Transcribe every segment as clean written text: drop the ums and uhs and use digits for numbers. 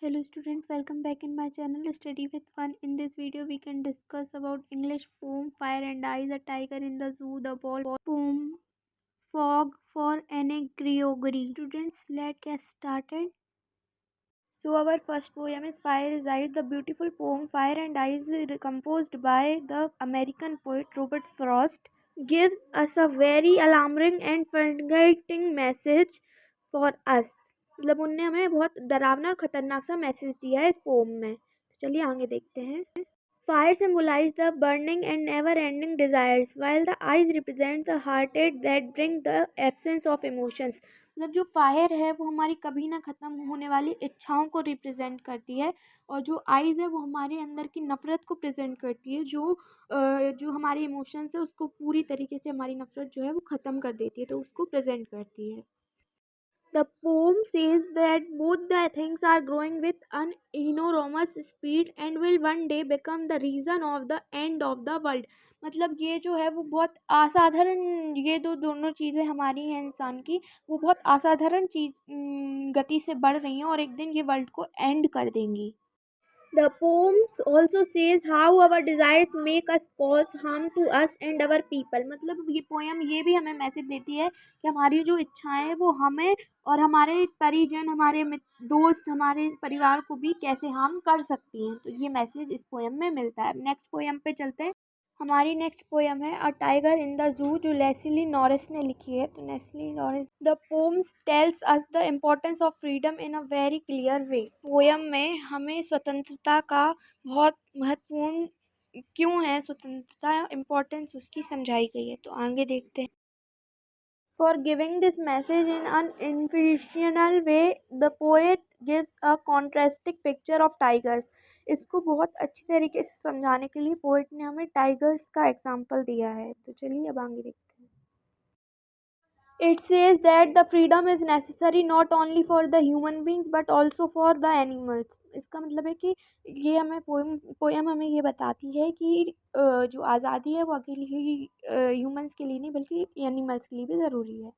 Hello students, welcome back in my channel Study with Fun. In this video we can discuss about English poem Fire and Ice, a tiger in the zoo, the ball poem Fog for Anne Gregory. Students, let's get started. So our first poem is Fire and Ice. The beautiful poem Fire and Ice, composed by the American poet Robert Frost, gives us a very alarming and frustrating message for us. मतलब उनने हमें बहुत डरावना और खतरनाक सा message दिया है इस पोम में। तो चलिए आगे देखते हैं। Fire symbolize the burning and never-ending desires, while the eyes represent the heartache that bring the absence of emotions. मतलब जो फायर है वो हमारी कभी ना ख़त्म होने वाली इच्छाओं को रिप्रेजेंट करती है, और जो आइज़ है वो हमारे अंदर की नफ़रत को प्रेजेंट करती है, जो हमारे इमोशंस है उसको पूरी तरीके से हमारी नफ़रत जो है वो ख़त्म कर देती है, तो उसको प्रेजेंट करती है। The poem says that both the things are growing with an enormous speed and will one day become the reason of the end of the world. मतलब ये जो है वो बहुत असाधारण, ये दोनों चीज़ें हमारी हैं इंसान की, वो बहुत असाधारण गति से बढ़ रही हैं और एक दिन ये वर्ल्ड को एंड कर देंगी। The poems also says how our desires make us cause harm to us and our people. मतलब ये पोएम ये भी हमें मैसेज देती है कि हमारी जो इच्छाएं हैं वो हमें और हमारे परिजन, हमारे दोस्त, हमारे परिवार को भी कैसे हार्म कर सकती हैं। तो ये मैसेज इस पोएम में मिलता है। नेक्स्ट पोएम पे चलते हैं। हमारी नेक्स्ट पोएम है अ टाइगर इन द जू, जो लेस्ली नॉरिस ने लिखी है। तो Leslie Norris the poems tells us the importance of freedom in a very clear way. Poem में हमें स्वतंत्रता का बहुत महत्वपूर्ण क्यों है, स्वतंत्रता इम्पोर्टेंस उसकी समझाई गई है। तो आगे देखते हैं। For giving this message in an inspirational way, the poet gives a contrasting picture of tigers. इसको बहुत अच्छी तरीके से समझाने के लिए पोएट ने हमें टाइगर्स का एग्जाम्पल दिया है। तो चलिए अब आगे देखते हैं। It says that the freedom is necessary not only for the human beings but also for the animals. इसका मतलब है कि ये हमें पोएम हमें ये बताती है कि जो आज़ादी है वो अकेली ही ह्यूमंस के लिए नहीं बल्कि एनिमल्स के लिए भी ज़रूरी है।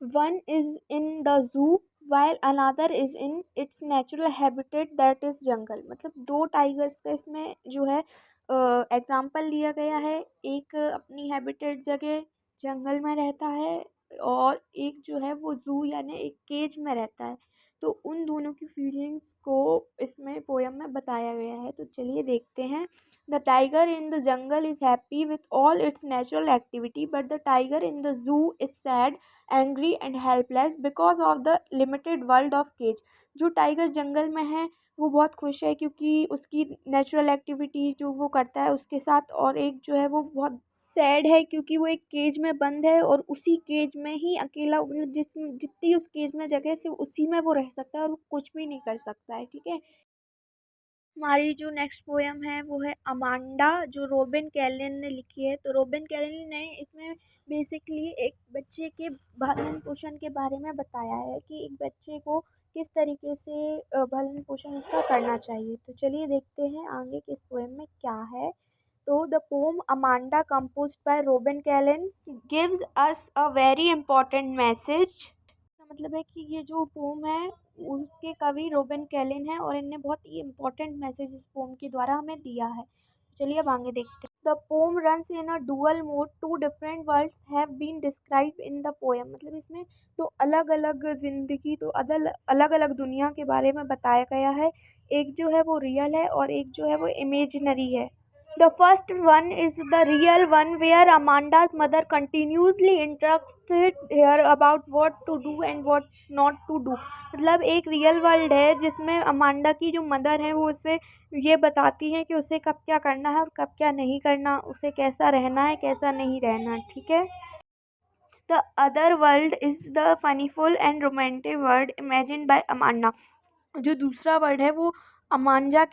One is in the zoo while another is in its natural habitat that is jungle. मतलब दो टाइगर्स का इसमें जो है एग्जाम्पल लिया गया है। एक अपनी हैबिटेट जगह जंगल में रहता है और एक जो है वो जू यानी एक केज में रहता है। तो उन दोनों की फीलिंग्स को इसमें पोएम में बताया गया है। तो चलिए देखते हैं। The tiger in the jungle is happy with all its natural activity but the tiger in the zoo is sad, angry and helpless because of the limited world of cage. जो tiger जंगल में है वो बहुत खुश है क्योंकि उसकी नेचुरल एक्टिविटी जो वो करता है उसके साथ, और एक जो है वो बहुत सैड है क्योंकि वो एक केज में बंद है और उसी केज में ही अकेला, मतलब जितनी उस केज में जगह सिर्फ उसी में वो रह सकता है और वो कुछ भी नहीं कर सकता है। ठीक है। हमारी जो नेक्स्ट पोएम है वो है अमांडा, जो रोबिन कैलिन ने लिखी है। तो रोबिन कैलिन ने इसमें बेसिकली एक बच्चे के भरण पोषण के बारे में बताया है कि एक बच्चे को किस तरीके से भरण पोषण उसका करना चाहिए। तो चलिए देखते हैं आगे कि इस पोएम में क्या है। तो the pome Amanda composed bye robin Kaelin gives us a very important message. इसका मतलब है कि ये जो पोम है उसके कवि रोबिन कैलिन है और इनने बहुत ही इम्पोर्टेंट मैसेज इस पोम के द्वारा हमें दिया है। चलिए अब आगे देखते हैं। The poem runs in a dual mode, two different worlds have been describe in the poem. मतलब इसमें तो अलग अलग जिंदगी, तो अलग अलग दुनिया के बारे में बताया गया है। एक जो है वो रियल है और एक जो है वो इमेजिनरी है। The first one is the real one where Amanda's mother continuously instructed her about what to do and what not to do। मतलब एक रियल वर्ल्ड है जिसमें अमांडा की जो मदर है वो उसे ये बताती हैं कि उसे कब क्या करना है और कब क्या नहीं करना, उसे कैसा रहना है कैसा नहीं रहना। ठीक है। The other world is the funnyful and romantic world imagine by Amanda. जो दूसरा वर्ड है वो अमांडा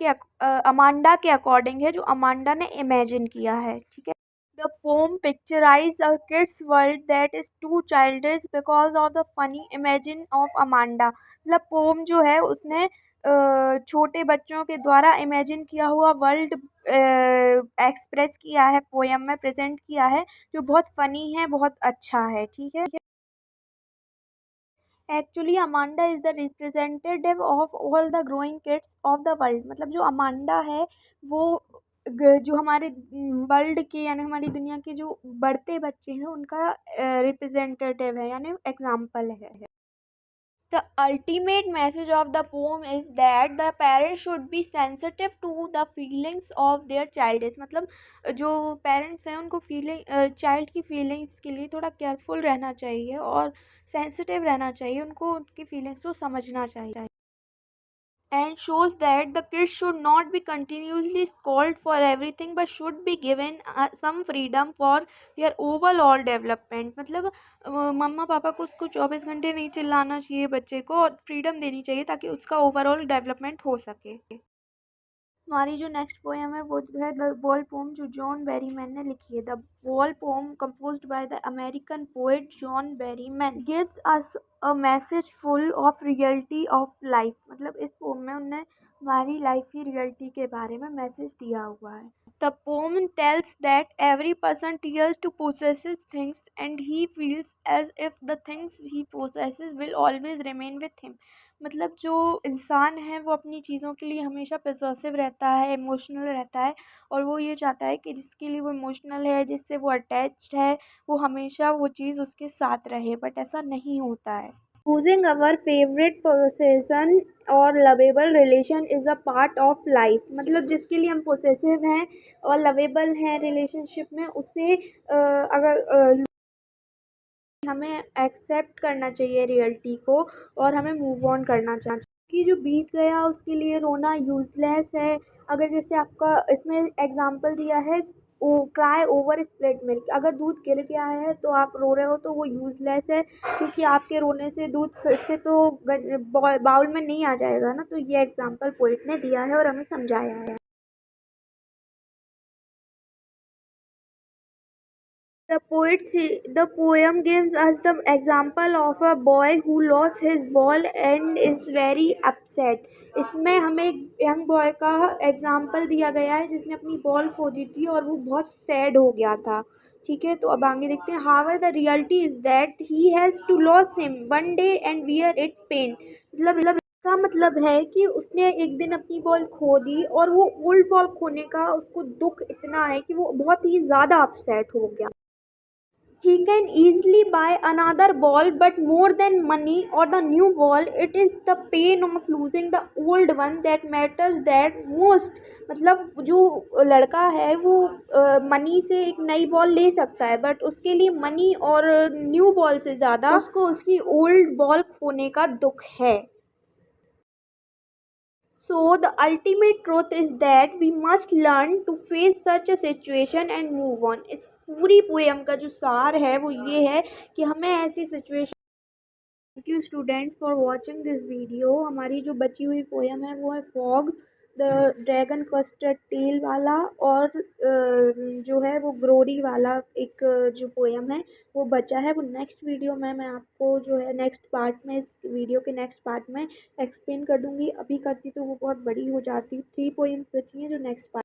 के अकॉर्डिंग है, जो अमांडा ने इमेजिन किया है। ठीक है। The poem picturise a kids world that is too childish because of the funny imagine of Amanda. मतलब पोम जो है उसने छोटे बच्चों के द्वारा इमेजिन किया हुआ वर्ल्ड एक्सप्रेस किया है, पोएम में प्रेजेंट किया है, जो बहुत फनी है, बहुत अच्छा है। ठीक है। Actually Amanda is the representative of all the growing kids of the world. मतलब जो अमांडा है वो जो हमारे वर्ल्ड के यानी हमारी दुनिया के जो बढ़ते बच्चे हैं उनका रिप्रेजेंटेटिव है यानी एग्जाम्पल है। The ultimate message of the poem is that the parents should be sensitive to the feelings of their child is। मतलब जो पेरेंट्स हैं उनको चाइल्ड की फीलिंग्स के लिए थोड़ा केयरफुल रहना चाहिए और सेंसिटिव रहना चाहिए, उनको उनकी फीलिंग्स को समझना चाहिए। And shows that the kids should not be continuously scolded for everything but should be given some freedom for their overall development। मतलब मम्मा पापा को उसको 24 घंटे नहीं चिल्लाना चाहिए बच्चे को और फ्रीडम देनी चाहिए ताकि उसका ओवरऑल डेवलपमेंट हो सके। हमारी जो नेक्स्ट पोएम है वो है द वॉल पोम जो जॉन बेरीमैन ने लिखी है। The wall poem composed by the American poet John Berryman gives us a message full of reality of life. मतलब इस पोम में उन्होंने हमारी लाइफ की रियलिटी के बारे में मैसेज दिया हुआ है। The poem tells that every person tears to possesses things and he feels as if the things he possesses will always remain with him. मतलब जो इंसान है वो अपनी चीज़ों के लिए हमेशा पॉसेसिव रहता है, इमोशनल रहता है और वो ये चाहता है कि जिसके लिए वो इमोशनल है, जिससे वो अटैच्ड है, वो हमेशा वो चीज़ उसके साथ रहे, बट ऐसा नहीं होता है। चूजिंग अवर फेवरेट पोसेसन और lovable relation is a part of life. मतलब जिसके लिए हम पोसेसिव हैं और लवेबल हैं रिलेशनशिप में उसे अगर हमें एक्सेप्ट करना चाहिए रियलिटी को और हमें मूव ऑन करना चाहिए कि जो बीत गया उसके लिए रोना यूज़लेस है। अगर जैसे आपका इसमें एग्जांपल दिया है वो क्राई ओवर स्प्लिट मिल्क, अगर दूध गिर गया है तो आप रो रहे हो तो वो यूज़लेस है क्योंकि आपके रोने से दूध फिर से तो बाउल में नहीं आ जाएगा ना। तो ये एग्जांपल पोइट ने दिया है और हमें समझाया है। The poem gives us the example of a boy who lost his ball and is very upset। इसमें हमें एक यंग बॉय का एग्जाम्पल दिया गया है जिसने अपनी बॉल खो दी थी और वो बहुत सैड हो गया था। ठीक है, तो अब आगे देखते हैं। However the reality is that he has to loss him one day and wear its pain. मतलब इसका मतलब है कि उसने एक दिन अपनी बॉल खो दी और वो ओल्ड बॉल खोने का उसको दुख इतना है कि वो बहुत ही ज़्यादा अपसेट हो गया। He can easily buy another ball, but more than money or the new ball, it is the pain of losing the old one that matters that most। मतलब जो लड़का है वो मनी से एक नई बॉल ले सकता है बट उसके लिए मनी और न्यू बॉल से ज़्यादा उसको उसकी ओल्ड बॉल खोने का दुख है। So the ultimate truth is that we must learn to face such a situation and move on। इस पूरी पोएम का जो सार है वो ये है कि हमें ऐसी situation. Thank you students for watching this video. हमारी जो बची हुई पोएम है वो है फॉग द ड्रैगन कस्टर्ड टेल वाला और जो है वो ग्रोरी वाला एक जो पोएम है वो बचा है। वो नेक्स्ट वीडियो में मैं आपको जो है नेक्स्ट पार्ट में इस वीडियो के नेक्स्ट पार्ट में एक्सप्लेन कर दूँगी। अभी करती तो वो बहुत बड़ी हो जाती। 3 पोएम्स बची हैं जो नेक्स्ट पार्ट